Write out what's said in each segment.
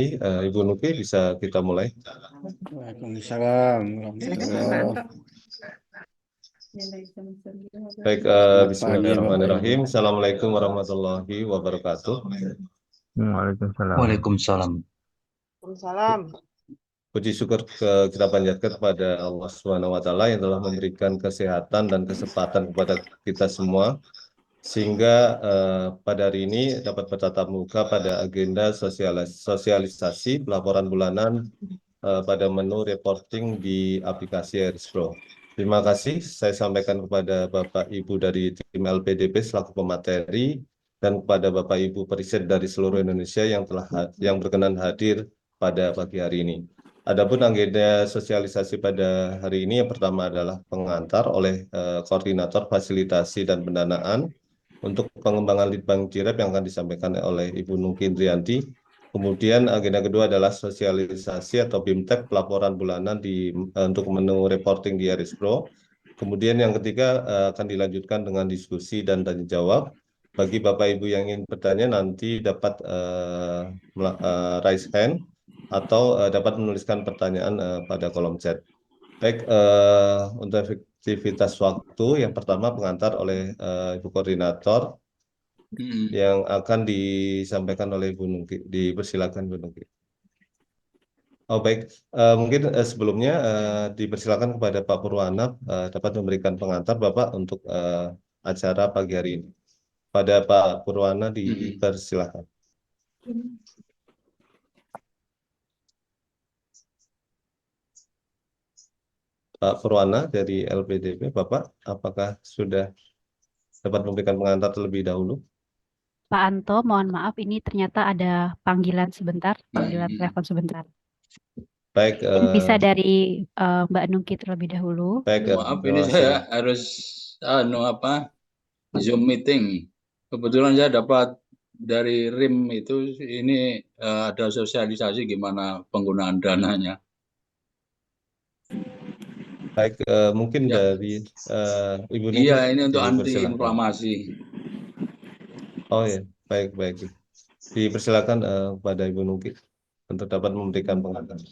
Ibu Nuki bisa kita mulai. Waalaikumsalam warahmatullahi. Baik, Selamat pagi, Bapak Ibu. Bismillahirrahmanirrahim. Assalamualaikum warahmatullahi wabarakatuh. Waalaikumsalam. Waalaikumsalam. Waalaikumsalam. Puji syukur kita panjatkan kepada Allah Subhanahu wa Ta'ala yang telah memberikan kesehatan dan kesempatan kepada kita semua, sehingga pada hari ini dapat bertatap muka pada agenda sosialisasi pelaporan bulanan pada menu reporting di aplikasi Aries Pro. Terima kasih saya sampaikan kepada Bapak Ibu dari tim LPDP selaku pemateri dan kepada Bapak Ibu periset dari seluruh Indonesia yang berkenan hadir pada pagi hari ini. Adapun agenda sosialisasi pada hari ini yang pertama adalah pengantar oleh koordinator fasilitasi dan pendanaan untuk pengembangan Litbang Cirep yang akan disampaikan oleh Ibu Nungki Indrianti. Kemudian agenda kedua adalah sosialisasi atau BIMTEK pelaporan bulanan untuk menu reporting di Aries Pro. Kemudian yang ketiga akan dilanjutkan dengan diskusi dan tanya jawab. Bagi Bapak Ibu yang ingin bertanya nanti dapat raise hand atau dapat menuliskan pertanyaan pada kolom chat. Baik, untuk efektivitas waktu yang pertama pengantar oleh Ibu Koordinator yang akan disampaikan oleh Ibu Nungki. Dipersilakan Ibu Nungki. Oh baik, mungkin sebelumnya dipersilakan kepada Pak Purwana dapat memberikan pengantar Bapak untuk acara pagi hari ini. Pada Pak Purwana dipersilakan. Pak Purwana dari LPDP, Bapak, apakah sudah dapat memberikan pengantar terlebih dahulu? Pak Anto, mohon maaf, ini ternyata ada panggilan telepon sebentar. Baik. Bisa dari Mbak Nungki terlebih dahulu. Baik, Maaf, ini saya harus Zoom meeting. Kebetulan saya dapat dari RIM itu ini ada sosialisasi gimana penggunaan dananya. Baik, mungkin dari Ibu Nungki. Iya, ini untuk anti-inflamasi. Oh ya, baik. Dipersilakan pada Ibu Nungki untuk dapat memberikan pengantar.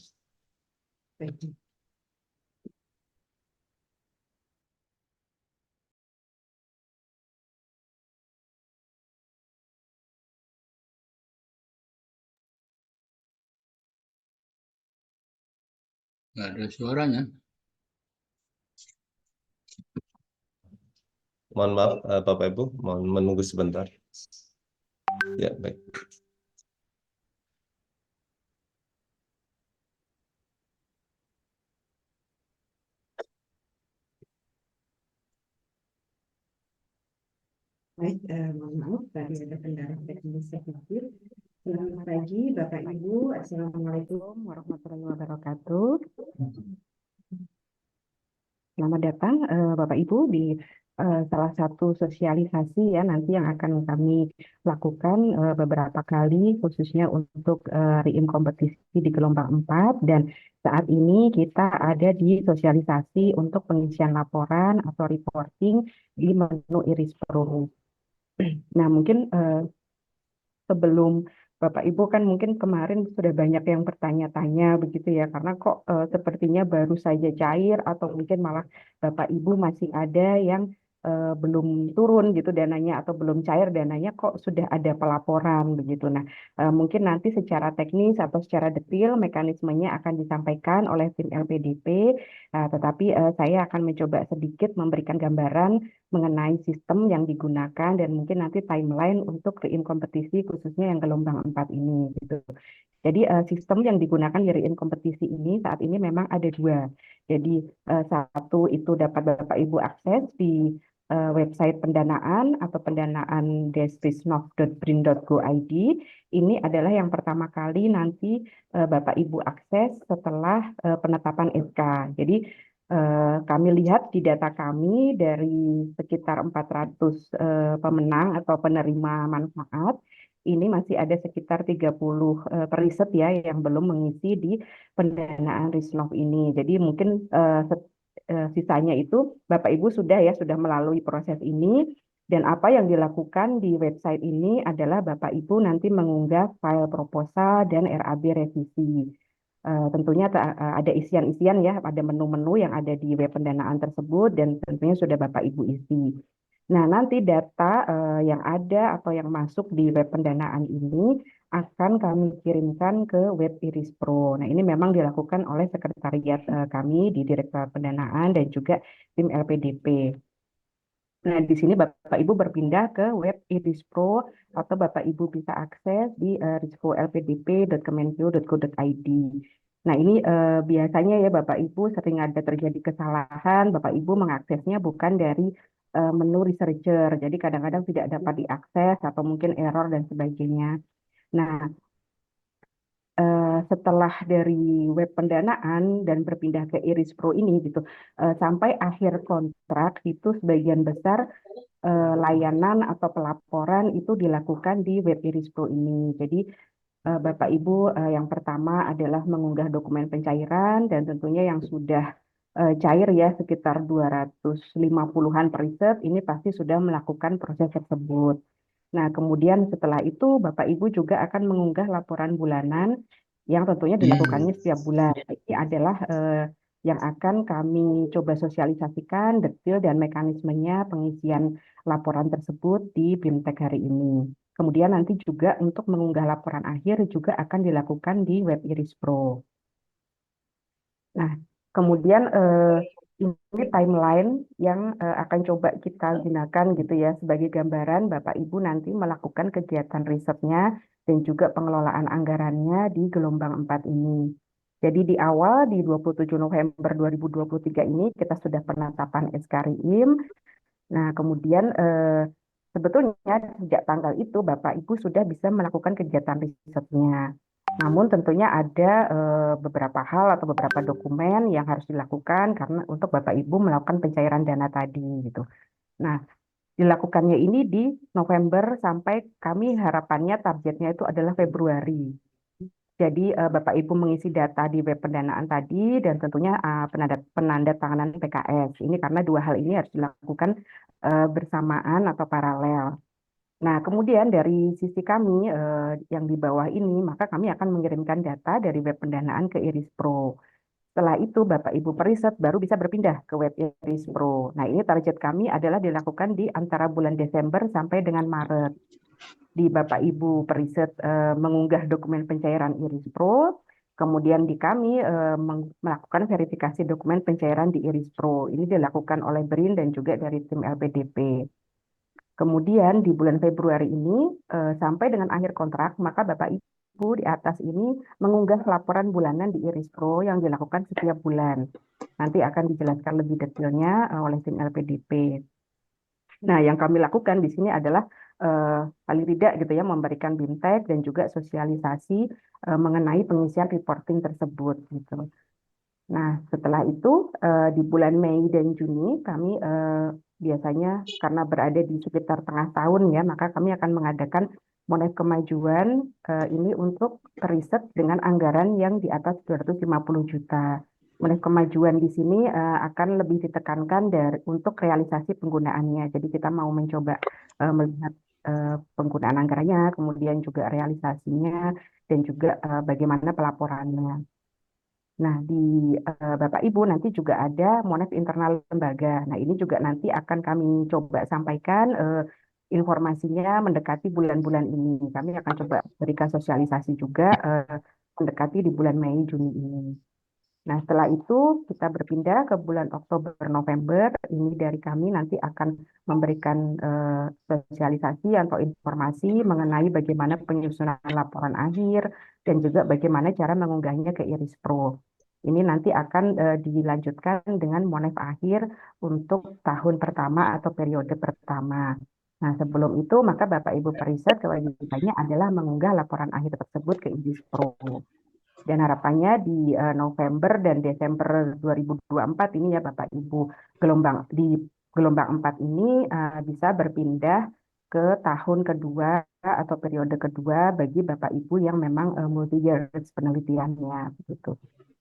Nggak ada suaranya. Mohon maaf, Bapak Ibu, mohon menunggu sebentar. Ya, baik. Baik, mohon maaf, tadi ada kendala teknis sedikit. Selamat pagi, Bapak Ibu. Assalamualaikum warahmatullahi wabarakatuh. Selamat datang, Bapak Ibu, di salah satu sosialisasi ya nanti yang akan kami lakukan beberapa kali, khususnya untuk RIIM kompetisi di gelombang 4. Dan saat ini kita ada di sosialisasi untuk pengisian laporan atau reporting di menu Iris Pro. Nah, mungkin sebelum Bapak Ibu kan mungkin kemarin sudah banyak yang bertanya-tanya begitu ya, karena kok sepertinya baru saja cair atau mungkin malah Bapak Ibu masih ada yang belum turun gitu dananya atau belum cair dananya kok sudah ada pelaporan begitu. Nah, mungkin nanti secara teknis atau secara detail mekanismenya akan disampaikan oleh tim LPDP, tetapi saya akan mencoba sedikit memberikan gambaran mengenai sistem yang digunakan dan mungkin nanti timeline untuk RIIM kompetisi khususnya yang gelombang 4 ini gitu. Jadi sistem yang digunakan di RIIM kompetisi ini saat ini memang ada dua. Jadi satu itu dapat Bapak Ibu akses di website pendanaan atau pendanaan-risnov.brin.go.id. Ini adalah yang pertama kali nanti Bapak Ibu akses setelah penetapan SK. Jadi kami lihat di data kami dari sekitar 400 pemenang atau penerima manfaat, ini masih ada sekitar 30 periset ya yang belum mengisi di pendanaan Risnov ini. Jadi mungkin sisanya itu Bapak Ibu sudah melalui proses ini. Dan apa yang dilakukan di website ini adalah Bapak Ibu nanti mengunggah file proposal dan RAB revisi. Tentunya ada isian-isian ya, ada menu-menu yang ada di web pendanaan tersebut dan tentunya sudah Bapak Ibu isi. Nah, nanti data yang ada atau yang masuk di web pendanaan ini akan kami kirimkan ke web Iris Pro. Nah, ini memang dilakukan oleh sekretariat kami di Direktorat Pendanaan dan juga tim LPDP. Nah, di sini Bapak Ibu berpindah ke web Iris Pro atau Bapak Ibu bisa akses di risprolpdp.kemenkeu.go.id. Nah, ini biasanya ya Bapak Ibu sering ada terjadi kesalahan, Bapak Ibu mengaksesnya bukan dari menu researcher. Jadi kadang-kadang tidak dapat diakses atau mungkin error dan sebagainya. Nah, setelah dari web pendanaan dan berpindah ke Iris Pro ini gitu, sampai akhir kontrak itu sebagian besar layanan atau pelaporan itu dilakukan di web Iris Pro ini. Jadi Bapak Ibu yang pertama adalah mengunggah dokumen pencairan dan tentunya yang sudah cair ya sekitar 250-an per riset ini pasti sudah melakukan proses tersebut. Nah, kemudian setelah itu Bapak Ibu juga akan mengunggah laporan bulanan yang tentunya dilakukannya setiap bulan. Ini adalah yang akan kami coba sosialisasikan detail dan mekanismenya pengisian laporan tersebut di BIMTEK hari ini. Kemudian nanti juga untuk mengunggah laporan akhir juga akan dilakukan di web Iris Pro. Nah, kemudian ini timeline yang akan coba kita gunakan gitu ya sebagai gambaran Bapak Ibu nanti melakukan kegiatan risetnya dan juga pengelolaan anggarannya di gelombang 4 ini. Jadi di awal di 27 November 2023 ini kita sudah penetapan SKRIM. Nah, kemudian sebetulnya sejak tanggal itu Bapak Ibu sudah bisa melakukan kegiatan risetnya. Namun tentunya ada beberapa hal atau beberapa dokumen yang harus dilakukan karena untuk Bapak Ibu melakukan pencairan dana tadi gitu. Nah, dilakukannya ini di November sampai kami harapannya targetnya itu adalah Februari. Jadi Bapak Ibu mengisi data di web pendanaan tadi dan tentunya penandatanganan PKS. Ini karena dua hal ini harus dilakukan bersamaan atau paralel. Nah, kemudian dari sisi kami yang di bawah ini, maka kami akan mengirimkan data dari web pendanaan ke Iris Pro. Setelah itu, Bapak Ibu periset baru bisa berpindah ke web Iris Pro. Nah, ini target kami adalah dilakukan di antara bulan Desember sampai dengan Maret. Di Bapak Ibu periset mengunggah dokumen pencairan Iris Pro, kemudian di kami melakukan verifikasi dokumen pencairan di Iris Pro. Ini dilakukan oleh BRIN dan juga dari tim LPDP. Kemudian di bulan Februari ini sampai dengan akhir kontrak, maka Bapak Ibu di atas ini mengunggah laporan bulanan di Iris Pro yang dilakukan setiap bulan. Nanti akan dijelaskan lebih detailnya oleh tim LPDP. Nah, yang kami lakukan di sini adalah paling tidak gitu ya memberikan BIMTEK dan juga sosialisasi mengenai pengisian reporting tersebut gitu. Nah, setelah itu di bulan Mei dan Juni kami biasanya karena berada di sekitar tengah tahun ya, maka kami akan mengadakan Monef Kemajuan ini untuk riset dengan anggaran yang di atas 250 juta. Monef Kemajuan di sini akan lebih ditekankan untuk realisasi penggunaannya. Jadi kita mau mencoba melihat penggunaan anggarannya, kemudian juga realisasinya, dan juga bagaimana pelaporannya. Nah, di Bapak Ibu nanti juga ada Monef internal lembaga. Nah, ini juga nanti akan kami coba sampaikan informasinya mendekati bulan-bulan ini. Kami akan coba berikan sosialisasi juga mendekati di bulan Mei Juni ini. Nah, setelah itu kita berpindah ke bulan Oktober November. Ini dari kami nanti akan memberikan sosialisasi atau informasi mengenai bagaimana penyusunan laporan akhir dan juga bagaimana cara mengunggahnya ke Iris Pro. Ini nanti akan dilanjutkan dengan Monef akhir untuk tahun pertama atau periode pertama. Nah, sebelum itu maka Bapak Ibu periset kewajibannya adalah mengunggah laporan akhir tersebut ke Iris Pro. Dan harapannya di November dan Desember 2024 ini ya Bapak Ibu di gelombang 4 ini bisa berpindah ke tahun kedua atau periode kedua bagi Bapak Ibu yang memang multi-year penelitiannya begitu.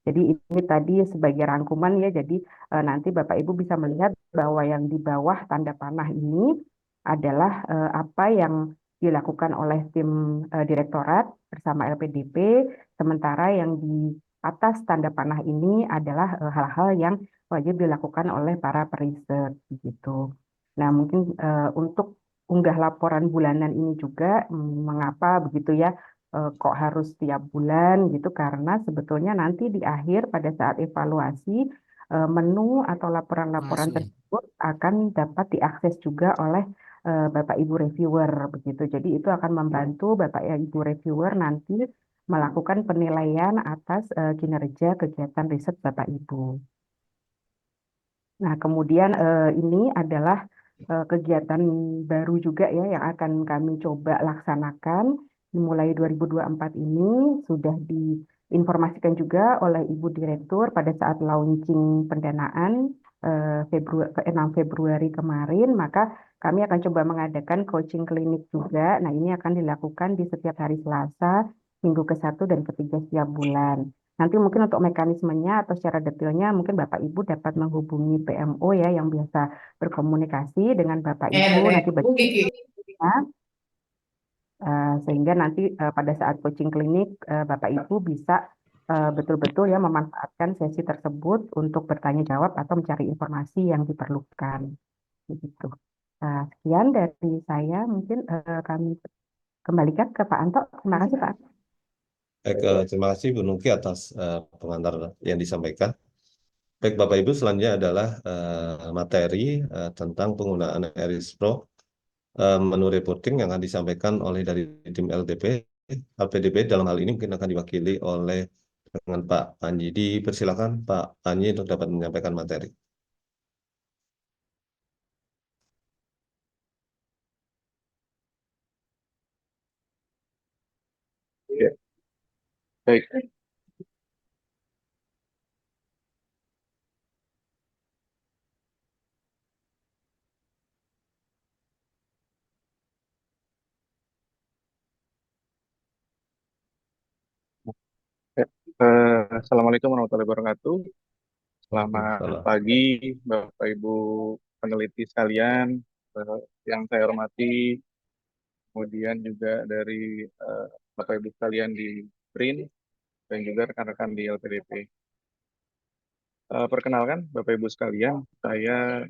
Jadi ini tadi sebagai rangkuman ya, jadi nanti Bapak Ibu bisa melihat bahwa yang di bawah tanda panah ini adalah apa yang dilakukan oleh tim direktorat bersama LPDP, sementara yang di atas tanda panah ini adalah hal-hal yang wajib dilakukan oleh para periset gitu. Nah, mungkin untuk unggah laporan bulanan ini juga mengapa begitu ya kok harus tiap bulan gitu karena sebetulnya nanti di akhir pada saat evaluasi menu atau laporan-laporan tersebut akan dapat diakses juga oleh Bapak Ibu reviewer begitu. Jadi itu akan membantu Bapak Ibu reviewer nanti melakukan penilaian atas kinerja kegiatan riset Bapak Ibu. Nah, kemudian ini adalah kegiatan baru juga ya yang akan kami coba laksanakan dimulai 2024 ini sudah diinformasikan juga oleh Ibu Direktur pada saat launching pendanaan 6 Februari kemarin, maka kami akan coba mengadakan coaching klinik juga. Nah, ini akan dilakukan di setiap hari Selasa, minggu ke-1 dan ke-3 setiap bulan. Nanti mungkin untuk mekanismenya atau secara detailnya mungkin Bapak Ibu dapat menghubungi PMO ya yang biasa berkomunikasi dengan Bapak Ibu nanti bagaimana sehingga nanti pada saat coaching klinik Bapak Ibu bisa betul-betul ya memanfaatkan sesi tersebut untuk bertanya jawab atau mencari informasi yang diperlukan begitu. Sekian dari saya mungkin kami kembalikan ke Pak Anto. Terima kasih Pak. Baik, terima kasih Bu Nungki atas pengantar yang disampaikan. Baik, Bapak Ibu, selanjutnya adalah materi tentang penggunaan Eris Pro menu reporting yang akan disampaikan oleh dari tim LPDP dalam hal ini mungkin akan diwakili oleh dengan Pak Panji. Dipersilakan Pak Panji untuk dapat menyampaikan materi. Ya, baik. Ya, Assalamualaikum warahmatullahi wabarakatuh. Selamat Salam. pagi, Bapak Ibu peneliti sekalian, yang saya hormati, kemudian juga dari Bapak Ibu sekalian di BRIN, dan juga rekan-rekan di LPDP. Perkenalkan, Bapak Ibu sekalian, saya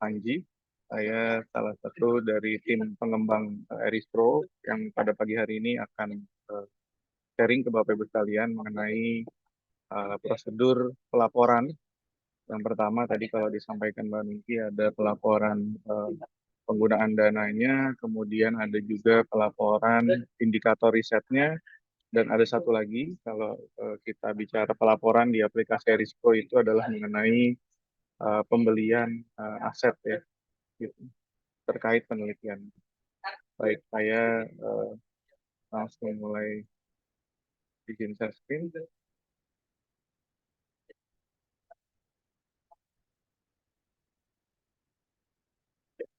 Panji. Saya salah satu dari tim pengembang Eris Pro yang pada pagi hari ini akan sharing ke Bapak Ibu sekalian mengenai prosedur pelaporan. Yang pertama tadi kalau disampaikan Mbak Nungki ada pelaporan penggunaan dananya, kemudian ada juga pelaporan indikator risetnya, dan ada satu lagi kalau kita bicara pelaporan di aplikasi Eris Pro itu adalah mengenai pembelian aset ya, gitu, terkait penelitian. Baik, saya langsung mulai bikin share screen.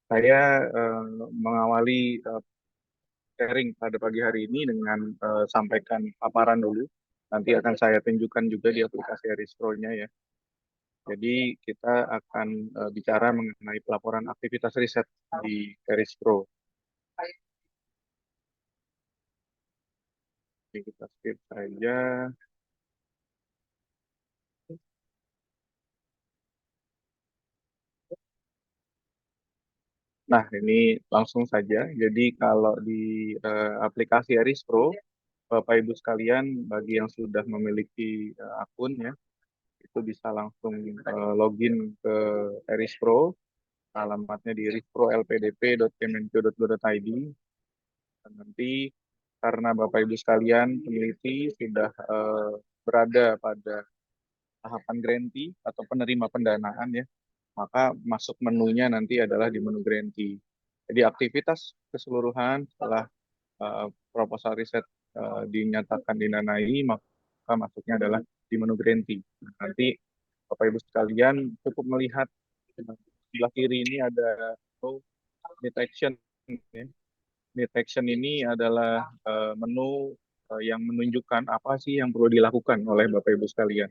Saya mengawali sharing pada pagi hari ini dengan sampaikan paparan dulu. Nanti akan saya tunjukkan juga di aplikasi Eris Pro-nya ya. Jadi kita akan bicara mengenai pelaporan aktivitas riset di Eris Pro. Jadi kita skip saja. Nah, ini langsung saja. Jadi kalau di aplikasi Eris Pro, Bapak Ibu sekalian, bagi yang sudah memiliki akun ya, itu bisa langsung login ke Eris Pro. Alamatnya di erispro.lpdp.kemenq.go.id. Dan nanti karena Bapak Ibu sekalian peneliti sudah berada pada tahapan grantee atau penerima pendanaan ya, maka masuk menunya nanti adalah di menu grantee. Jadi aktivitas keseluruhan setelah proposal riset dinyatakan didanai, maka masuknya adalah di menu grantee. Nanti Bapak Ibu sekalian cukup melihat sebelah kiri ini ada detection. Ya. Detection ini adalah menu yang menunjukkan apa sih yang perlu dilakukan oleh Bapak Ibu sekalian.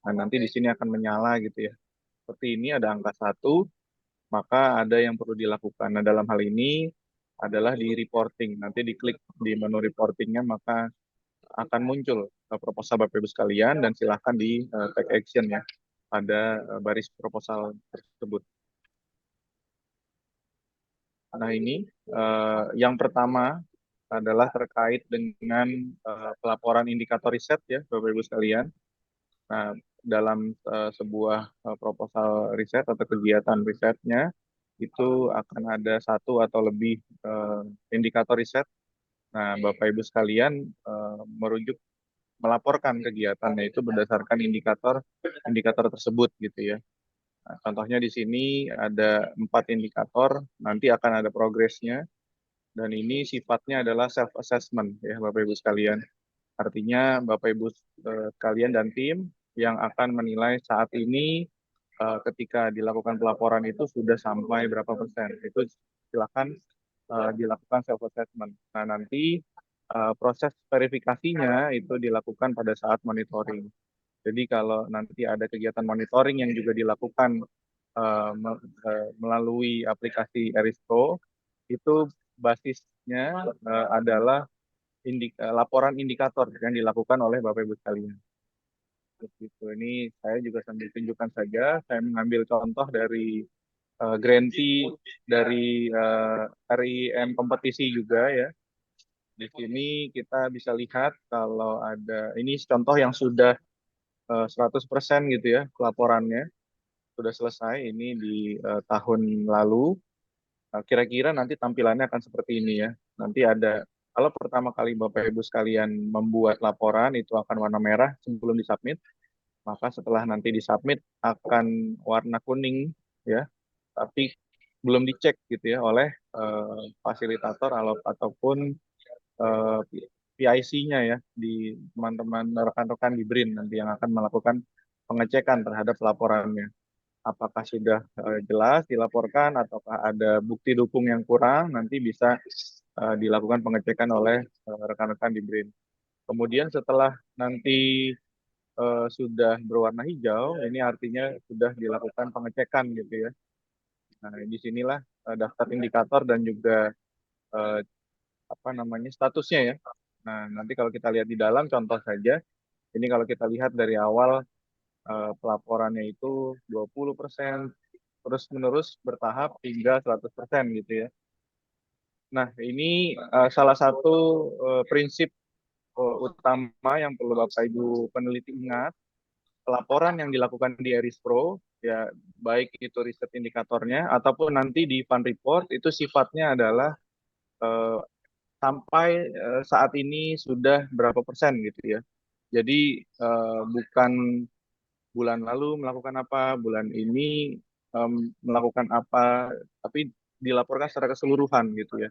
Nah, nanti di sini akan menyala gitu ya. Seperti ini ada angka 1, maka ada yang perlu dilakukan. Nah, dalam hal ini adalah di reporting. Nanti diklik di menu reportingnya, maka akan muncul proposal Bapak Ibu sekalian, dan silahkan di take action ya pada baris proposal tersebut. Nah, ini yang pertama adalah terkait dengan pelaporan indikator riset ya Bapak Ibu sekalian. Nah, dalam sebuah proposal riset atau kegiatan risetnya itu akan ada satu atau lebih indikator riset. Nah, Bapak Ibu sekalian merujuk melaporkan kegiatannya itu berdasarkan indikator tersebut gitu ya. Nah, contohnya di sini ada 4 indikator, nanti akan ada progresnya, dan ini sifatnya adalah self assessment ya Bapak Ibu sekalian. Artinya Bapak Ibu sekalian dan tim yang akan menilai saat ini ketika dilakukan pelaporan itu sudah sampai berapa persen. Itu silakan dilakukan self assessment. Nah, nanti proses verifikasinya itu dilakukan pada saat monitoring. Jadi kalau nanti ada kegiatan monitoring yang juga dilakukan melalui aplikasi Erispro, itu basisnya adalah laporan indikator yang dilakukan oleh Bapak Ibu sekalian. Gitu. Ini saya juga sambil tunjukkan saja. Saya mengambil contoh dari grantee dari RIM kompetisi juga ya. Di sini kita bisa lihat kalau ada, ini contoh yang sudah 100% gitu ya pelaporannya. Sudah selesai ini di tahun lalu. Kira-kira nanti tampilannya akan seperti ini ya. Nanti ada, kalau pertama kali Bapak Ibu sekalian membuat laporan itu akan warna merah sebelum disubmit. Maka setelah nanti disubmit akan warna kuning ya. Tapi belum dicek gitu ya oleh fasilitator ataupun PIC-nya ya, di teman-teman rekan-rekan di BRIN nanti yang akan melakukan pengecekan terhadap laporannya. Apakah sudah jelas dilaporkan ataukah ada bukti dukung yang kurang, nanti bisa dilakukan pengecekan oleh rekan-rekan di BRIN. Kemudian setelah nanti sudah berwarna hijau, ini artinya sudah dilakukan pengecekan gitu ya. Nah, disinilah daftar indikator dan juga statusnya ya. Nah, nanti kalau kita lihat di dalam contoh saja, ini kalau kita lihat dari awal pelaporannya itu 20%, terus menerus bertahap hingga 100% gitu ya. Nah, ini salah satu prinsip utama yang perlu Bapak Ibu peneliti ingat. Pelaporan yang dilakukan di Erispro, ya baik itu riset indikatornya ataupun nanti di fund report, itu sifatnya adalah sampai saat ini sudah berapa persen gitu ya. Jadi bukan bulan lalu melakukan apa, bulan ini melakukan apa, tapi dilaporkan secara keseluruhan gitu ya.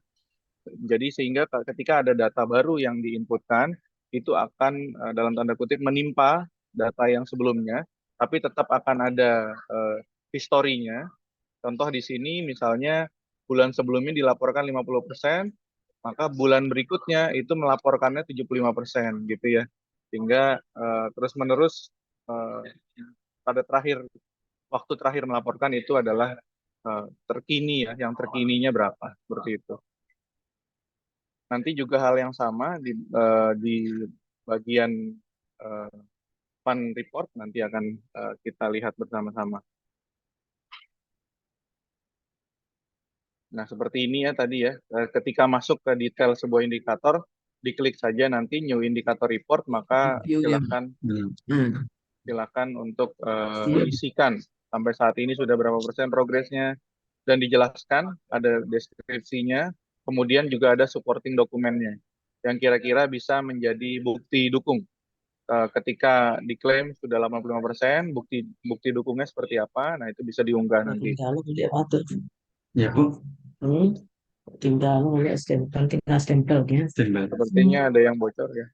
Jadi sehingga ketika ada data baru yang diinputkan, itu akan dalam tanda kutip menimpa data yang sebelumnya, tapi tetap akan ada historinya. Contoh di sini misalnya bulan sebelumnya dilaporkan 50%, maka bulan berikutnya itu melaporkannya 75% gitu ya. Sehingga terus-menerus pada waktu terakhir melaporkan itu adalah terkini ya, yang terkininya berapa, seperti itu. Nanti juga hal yang sama di bagian fund report nanti akan kita lihat bersama-sama. Nah, seperti ini ya tadi ya, ketika masuk ke detail sebuah indikator, diklik saja nanti new indicator report, maka silakan untuk isikan sampai saat ini sudah berapa persen progresnya, dan dijelaskan, ada deskripsinya, kemudian juga ada supporting dokumennya, yang kira-kira bisa menjadi bukti dukung. Ketika diklaim sudah 85%, bukti dukungnya seperti apa, nah itu bisa diunggah nanti. Ya Bu, tinggal stempelnya. Sepertinya ada yang bocor ya.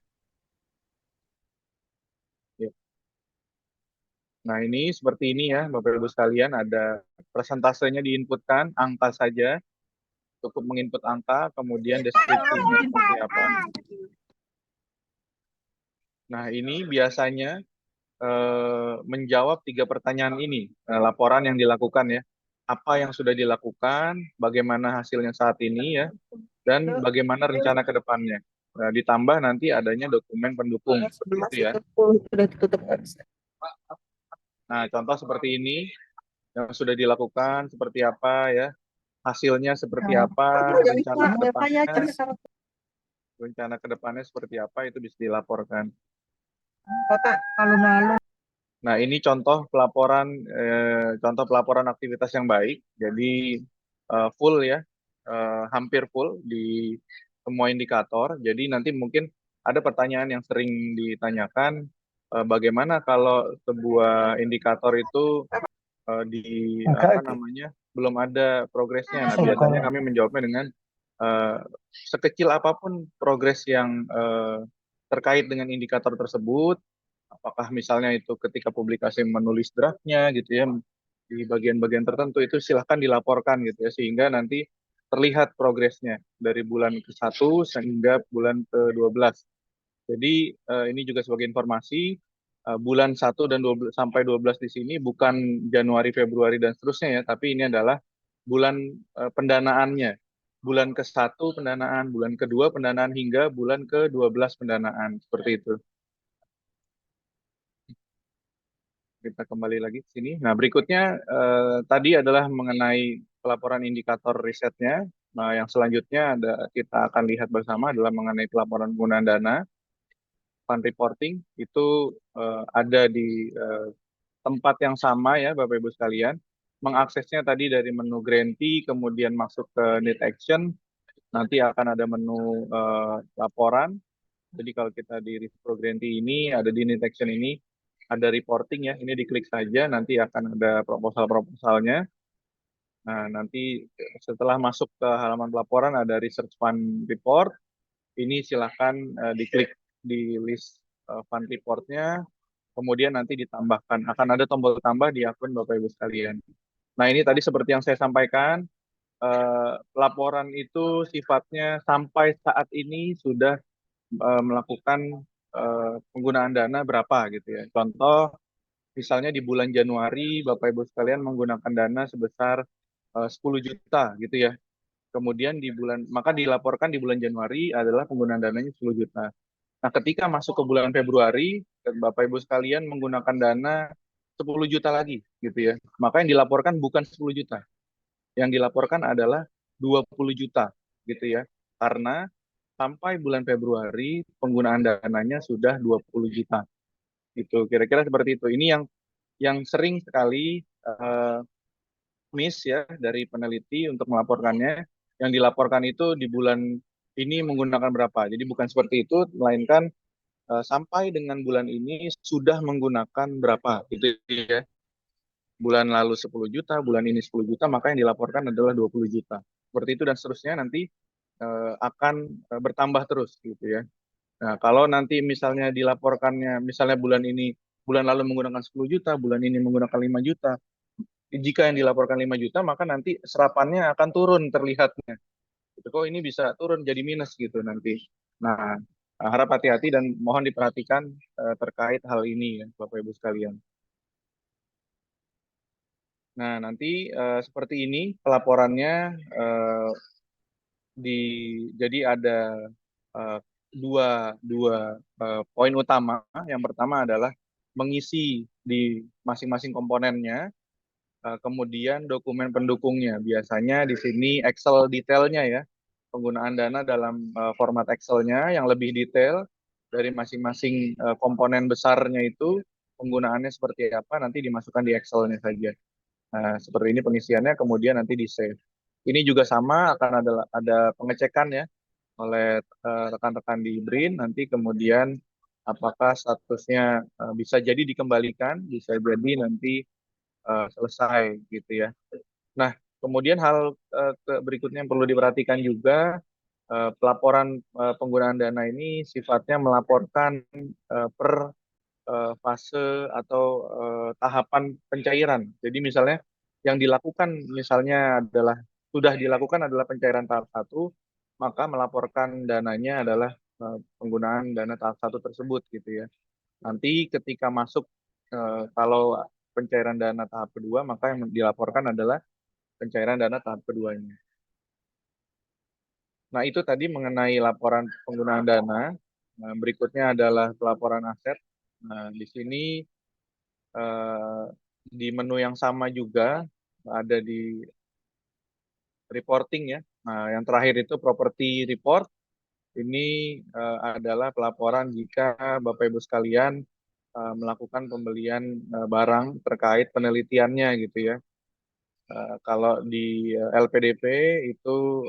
Nah, ini seperti ini ya, Bapak Ibu sekalian, ada presentasenya diinputkan, angka saja, cukup menginput angka, kemudian deskripsinya seperti apa. Nah, ini biasanya menjawab 3 pertanyaan ini, laporan yang dilakukan ya. apa yang sudah dilakukan, bagaimana hasilnya saat ini ya, dan bagaimana rencana ke depannya. Nah, ditambah nanti adanya dokumen pendukung seperti itu ya. Nah, contoh seperti ini yang sudah dilakukan seperti apa ya, hasilnya seperti apa, rencana ke depannya seperti apa itu bisa dilaporkan. Nah, ini contoh pelaporan aktivitas yang baik. Jadi full ya, hampir full di semua indikator. Jadi nanti mungkin ada pertanyaan yang sering ditanyakan, bagaimana kalau sebuah indikator itu belum ada progresnya. Nah, biasanya kami menjawabnya dengan sekecil apapun progres yang terkait dengan indikator tersebut, apakah misalnya itu ketika publikasi menulis draftnya gitu ya, di bagian-bagian tertentu itu silahkan dilaporkan gitu ya, sehingga nanti terlihat progresnya dari bulan ke-1 sehingga bulan ke-12. Jadi ini juga sebagai informasi, bulan 1 dan 12, sampai 12 di sini bukan Januari, Februari, dan seterusnya ya, tapi ini adalah bulan pendanaannya. Bulan ke-1 pendanaan, bulan kedua pendanaan, hingga bulan ke-12 pendanaan, seperti itu. Kita kembali lagi ke sini. Nah, berikutnya tadi adalah mengenai pelaporan indikator risetnya. Nah, yang selanjutnya kita akan lihat bersama adalah mengenai pelaporan penggunaan dana. Fund reporting itu ada di tempat yang sama ya, Bapak Ibu sekalian. Mengaksesnya tadi dari menu Grantee, kemudian masuk ke Need Action, nanti akan ada menu laporan. Jadi kalau kita di Risk Grantee ini, ada di Need Action ini, ada reporting ya, ini diklik saja, nanti akan ada proposal-proposalnya. Nah, nanti setelah masuk ke halaman pelaporan ada Research Fund Report, ini silahkan diklik di list fund reportnya, kemudian nanti ditambahkan, akan ada tombol tambah di akun Bapak Ibu sekalian. Nah, ini tadi seperti yang saya sampaikan, laporan itu sifatnya sampai saat ini sudah melakukan penggunaan dana berapa gitu ya. Contoh, misalnya di bulan Januari Bapak Ibu sekalian menggunakan dana sebesar 10 juta gitu ya. Kemudian maka dilaporkan di bulan Januari adalah penggunaan dananya 10 juta. Nah, ketika masuk ke bulan Februari, Bapak Ibu sekalian menggunakan dana 10 juta lagi gitu ya. Maka yang dilaporkan bukan 10 juta. Yang dilaporkan adalah 20 juta gitu ya. Karena sampai bulan Februari penggunaan dananya sudah 20 juta. Itu kira-kira seperti itu. Ini yang sering sekali miss ya dari peneliti untuk melaporkannya. Yang dilaporkan itu di bulan ini menggunakan berapa. Jadi bukan seperti itu, melainkan sampai dengan bulan ini sudah menggunakan berapa gitu ya. Bulan lalu 10 juta, bulan ini 10 juta, maka yang dilaporkan adalah 20 juta. Seperti itu dan seterusnya nanti akan bertambah terus gitu ya. Nah, kalau nanti misalnya dilaporkannya, misalnya bulan lalu menggunakan 10 juta, bulan ini menggunakan 5 juta. Jika yang dilaporkan 5 juta, maka nanti serapannya akan turun terlihatnya. Gitu. Kok ini bisa turun jadi minus gitu nanti. Nah, harap hati-hati dan mohon diperhatikan terkait hal ini ya, Bapak Ibu sekalian. Nah, nanti seperti ini pelaporannya, jadi ada dua poin utama. Yang pertama adalah mengisi di masing-masing komponennya, kemudian dokumen pendukungnya. Biasanya di sini Excel detailnya ya, penggunaan dana dalam format Excel-nya yang lebih detail dari masing-masing komponen besarnya itu, penggunaannya seperti apa nanti dimasukkan di Excel-nya saja. Nah, seperti ini pengisiannya, kemudian nanti di save. Ini juga sama, akan ada pengecekan ya oleh rekan-rekan di BRIN, nanti kemudian apakah statusnya bisa jadi dikembalikan, bisa jadi nanti selesai gitu ya. Nah, kemudian hal berikutnya yang perlu diperhatikan juga, pelaporan penggunaan dana ini sifatnya melaporkan per fase atau tahapan pencairan. Jadi misalnya yang dilakukan sudah dilakukan adalah pencairan tahap 1, maka melaporkan dananya adalah penggunaan dana tahap 1 tersebut gitu ya. Nanti ketika masuk kalau pencairan dana tahap kedua, maka yang dilaporkan adalah pencairan dana tahap keduanya. Nah, itu tadi mengenai laporan penggunaan dana. Nah, berikutnya adalah pelaporan aset. Nah, di sini di menu yang sama juga ada di reporting ya. Nah, yang terakhir itu property report. Ini adalah pelaporan jika Bapak Ibu sekalian melakukan pembelian barang terkait penelitiannya gitu ya. Kalau di LPDP itu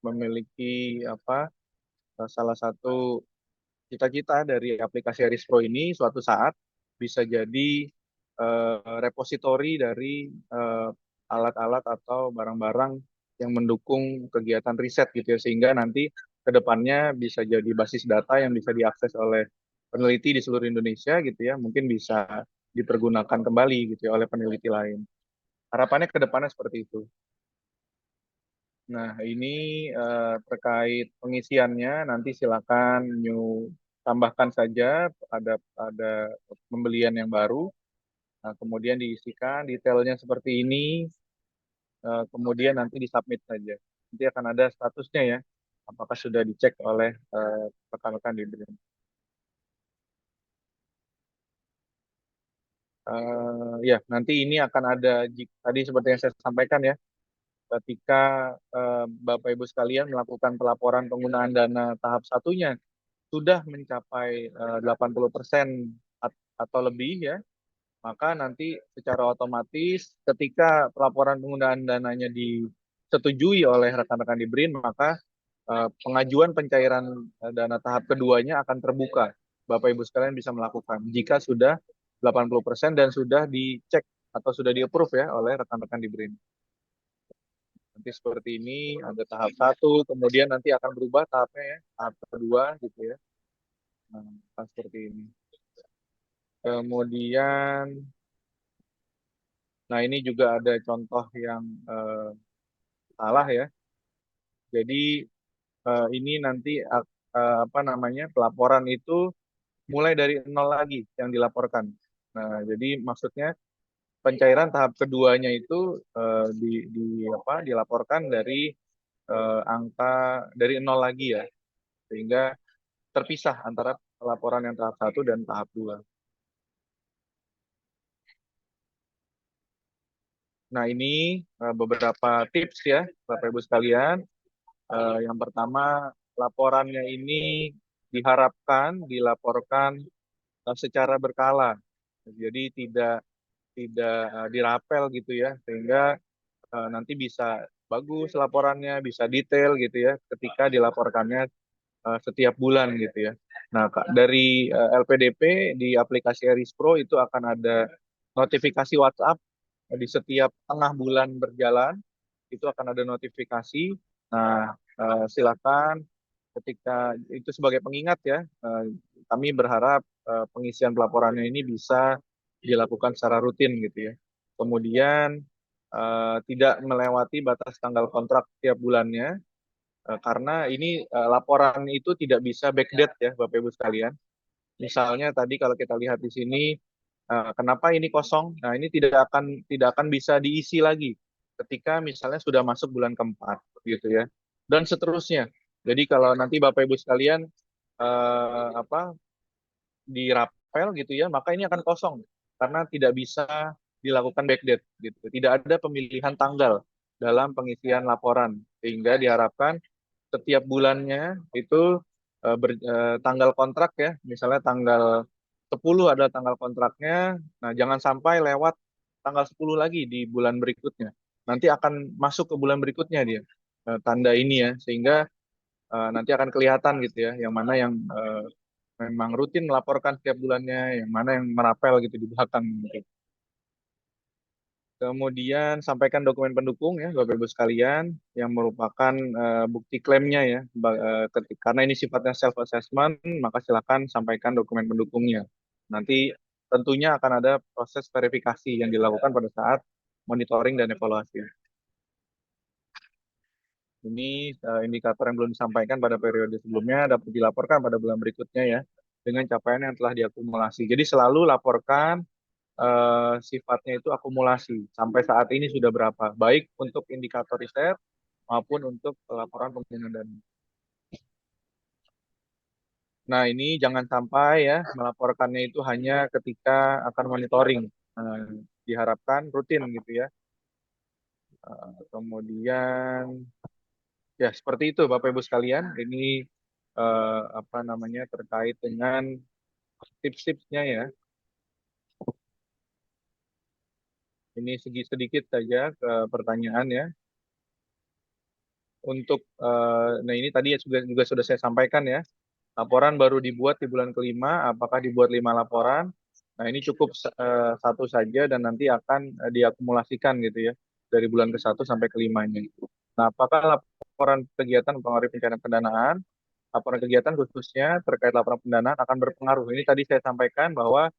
memiliki salah satu cita-cita dari aplikasi Arispro ini suatu saat bisa jadi repositori dari alat-alat atau barang-barang yang mendukung kegiatan riset gitu ya, sehingga nanti ke depannya bisa jadi basis data yang bisa diakses oleh peneliti di seluruh Indonesia gitu ya, mungkin bisa dipergunakan kembali gitu ya oleh peneliti lain. Harapannya ke depannya seperti itu. Nah, ini terkait pengisiannya, nanti silakan tambahkan saja ada pembelian yang baru. Nah, kemudian diisikan detailnya seperti ini, kemudian nanti disubmit saja. Nanti akan ada statusnya ya, apakah sudah dicek oleh rekan-rekan di BRIN. Ya, nanti ini akan ada, tadi seperti yang saya sampaikan ya, ketika Bapak Ibu sekalian melakukan pelaporan penggunaan dana tahap satunya sudah mencapai 80% atau lebih ya, maka nanti secara otomatis ketika pelaporan penggunaan dananya disetujui oleh rekan-rekan di BRIN, maka pengajuan pencairan dana tahap keduanya akan terbuka. Bapak Ibu sekalian bisa melakukan jika sudah 80% dan sudah dicek atau sudah di-approve ya oleh rekan-rekan di BRIN. Nanti seperti ini, ada tahap 1, kemudian nanti akan berubah tahapnya ya, tahap kedua gitu ya. Nah, seperti ini. Kemudian, nah ini juga ada contoh yang salah ya. Jadi ini nanti pelaporan itu mulai dari nol lagi yang dilaporkan. Nah, jadi maksudnya pencairan tahap keduanya itu dilaporkan dari angka dari nol lagi ya, sehingga terpisah antara laporan yang tahap 1 dan tahap 2. Nah, ini beberapa tips ya, Bapak Ibu sekalian. Yang pertama, laporannya ini diharapkan dilaporkan secara berkala. Jadi tidak dirapel gitu ya, sehingga nanti bisa bagus laporannya, bisa detail gitu ya ketika dilaporkannya setiap bulan gitu ya. Nah, dari LPDP di aplikasi Arispro itu akan ada notifikasi WhatsApp di setiap tengah bulan berjalan, itu akan ada notifikasi. Nah, silakan ketika itu sebagai pengingat ya, kami berharap pengisian pelaporannya ini bisa dilakukan secara rutin gitu ya. Kemudian tidak melewati batas tanggal kontrak setiap bulannya, karena ini laporan itu tidak bisa backdate ya Bapak Ibu sekalian. Misalnya tadi kalau kita lihat di sini, kenapa ini kosong? Nah, ini tidak akan bisa diisi lagi ketika misalnya sudah masuk bulan keempat gitu ya. Dan seterusnya. Jadi kalau nanti Bapak Ibu sekalian dirapel gitu ya, maka ini akan kosong karena tidak bisa dilakukan backdate gitu. Tidak ada pemilihan tanggal dalam pengisian laporan, sehingga diharapkan setiap bulannya itu tanggal kontrak ya, misalnya tanggal 10 adalah tanggal kontraknya, nah jangan sampai lewat tanggal 10 lagi di bulan berikutnya. Nanti akan masuk ke bulan berikutnya dia, tanda ini ya, sehingga nanti akan kelihatan gitu ya, yang mana yang memang rutin melaporkan setiap bulannya, yang mana yang merapel gitu di belakang gitu. Kemudian sampaikan dokumen pendukung ya Bapak Ibu sekalian yang merupakan bukti klaimnya ya. Karena ini sifatnya self assessment, maka silakan sampaikan dokumen pendukungnya. Nanti tentunya akan ada proses verifikasi yang dilakukan pada saat monitoring dan evaluasi. Ini indikator yang belum disampaikan pada periode sebelumnya dapat dilaporkan pada bulan berikutnya ya dengan capaian yang telah diakumulasi. Jadi selalu laporkan sifatnya itu akumulasi. Sampai saat ini sudah berapa? Baik untuk indikator riset maupun untuk laporan penggunaan dana. Nah, ini jangan sampai ya melaporkannya itu hanya ketika akan monitoring. Diharapkan rutin gitu ya. Kemudian ya seperti itu Bapak Ibu sekalian. Ini apa namanya terkait dengan tips-tipsnya ya. Ini sedikit saja ke pertanyaan ya. Untuk nah ini tadi ya juga sudah saya sampaikan ya. Laporan baru dibuat di bulan kelima, apakah dibuat 5 laporan? Nah ini cukup satu saja dan nanti akan diakumulasikan gitu ya dari bulan ke-1 sampai ke-5-nya. Nah apakah laporan kegiatan mempengaruhi pencairan pendanaan? Laporan kegiatan khususnya terkait laporan pendanaan akan berpengaruh. Ini tadi saya sampaikan bahwa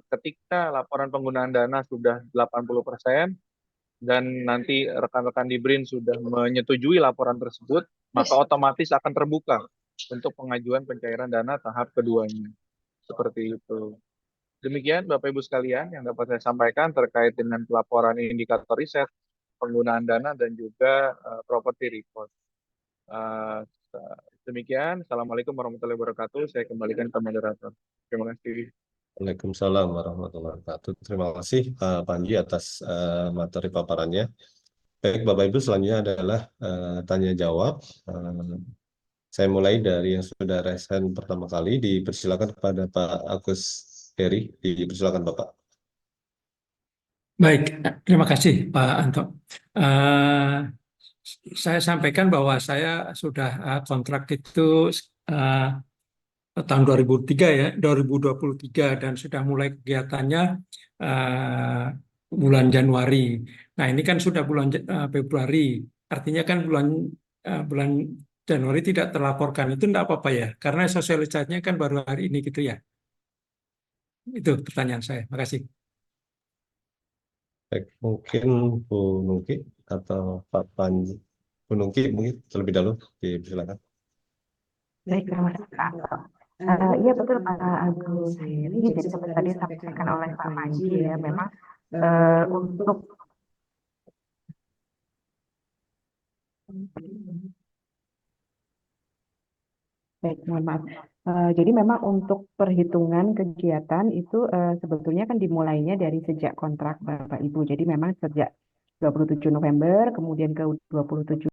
ketika laporan penggunaan dana sudah 80% dan nanti rekan-rekan di BRIN sudah menyetujui laporan tersebut, maka otomatis akan terbuka untuk pengajuan pencairan dana tahap keduanya. Seperti itu. Demikian Bapak Ibu sekalian yang dapat saya sampaikan terkait dengan pelaporan indikator riset, penggunaan dana, dan juga property report. Demikian, Assalamualaikum warahmatullahi wabarakatuh. Saya kembalikan ke moderator. Terima kasih. Waalaikumsalam warahmatullahi wabarakatuh. Terima kasih Pak Panji atas materi paparannya. Baik Bapak Ibu, selanjutnya adalah tanya jawab. Saya mulai dari yang sudah resen pertama kali. Dipersilakan kepada Pak Agus Heri. Dipersilakan Bapak. Baik, terima kasih Pak Anto. Saya sampaikan bahwa saya sudah kontrak itu tahun 2003 ya, 2023 dan sudah mulai kegiatannya bulan Januari. Nah, ini kan sudah bulan Februari. Artinya kan bulan Januari tidak terlaporkan. Itu enggak apa-apa ya, karena sosialisasinya kan baru hari ini gitu ya. Itu pertanyaan saya. Makasih. Baik, mungkin Bu Nungki atau Pak Panji. Bu Nungki mungkin terlebih dahulu. Dipersilakan. Baik, terima kasih Pak Anto. Iya betul Pak Agus Heri. Jadi seperti tadi disampaikan oleh Pak Panji ya, memang untuk baik, mohon maaf. Jadi memang untuk perhitungan kegiatan itu sebetulnya kan dimulainya dari sejak kontrak Bapak Ibu. Jadi memang sejak 27 November, kemudian ke 27